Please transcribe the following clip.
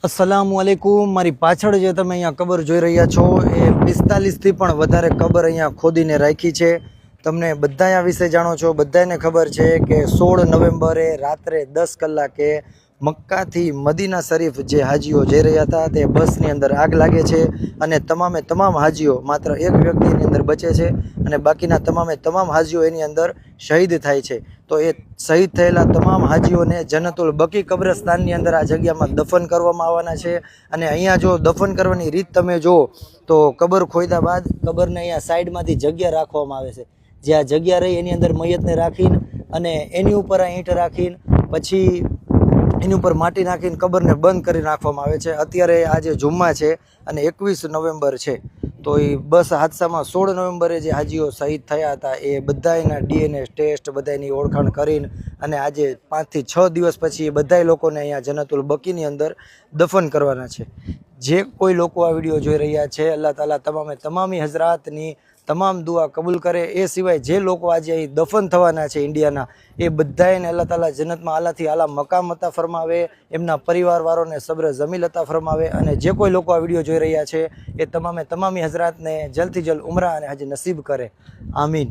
अस्सलामुअलैकुम। मारी पाछळ जे तमे अहींया कबर જોઈ રહ્યા છો એ 45 થી પણ વધારે કબર અહીંયા ખોદીને રાખી છે। તમને બધાય આ વિશે જાણો છો, બધાયને ખબર છે કે 16 નવેમ્બરે રાત્રે 10 કલાકે મક્કાથી મદીના શરીફ જે હાજીઓ જઈ રહ્યા હતા તે બસની અંદર આગ લાગે છે અને તમામે તમામ હાજીઓ માત્ર એક વ્યક્તિની અંદર બચે છે અને બાકીના તમામે તમામ હાજીઓ એની અંદર શહીદ થાય છે। તો એ શહીદ થયેલા તમામ હાજીઓને જન્નતુલ બકી કબ્રસ્તાનની અંદર આ જગ્યામાં દફન કરવામાં આવવાના છે। અને અહીંયા જો દફન કરવાની રીત તમે જો તો કબર ખોદ્યા બાદ કબરને અહીંયા સાઈડમાંથી જગ્યા રાખવામાં આવે છે, જે આ જગ્યા રહી એની અંદર મયતને રાખીને અને એની ઉપર આ ઈંટ રાખીને પછી એની ઉપર માટી નાખીને કબરને બંધ કરી નાખવામાં આવે છે। અત્યારે આજે જુમ્મા છે અને 21 નવેમ્બર છે, તો એ બસ હાદસામાં 16 નવેમ્બરે જે હાજીઓ શહીદ થયા હતા એ બધાયના DNA ટેસ્ટ બધાયની ઓળખાણ કરીને અને આજે 5 થી 6 દિવસ પછી એ બધાય લોકોને અહીંયા જન્નતુલ બકીની અંદર દફન કરવાના છે। જે કોઈ લોકો આ વિડીયો જોઈ રહ્યા છે, અલ્લાહ તાલા તમામે તમામી હઝરાતની તમામ દુઆ કબૂલ કરે। એ સિવાય જે લોકો આજે અહીં દફન થવાના છે ઇન્ડિયાના, એ બધાને અલ્લાહ તાલા જન્નતમાં આલાથી આલા મકામ અતા ફરમાવે, એમના પરિવારવાળોને સબ્ર જમીલ અતા ફરમાવે। અને જે કોઈ લોકો આ વિડીયો જોઈ રહ્યા છે એ તમામે તમામી હઝરાતને જલ્દથી જલ્દ ઉમરા અને હજ નસીબ કરે। આમીન।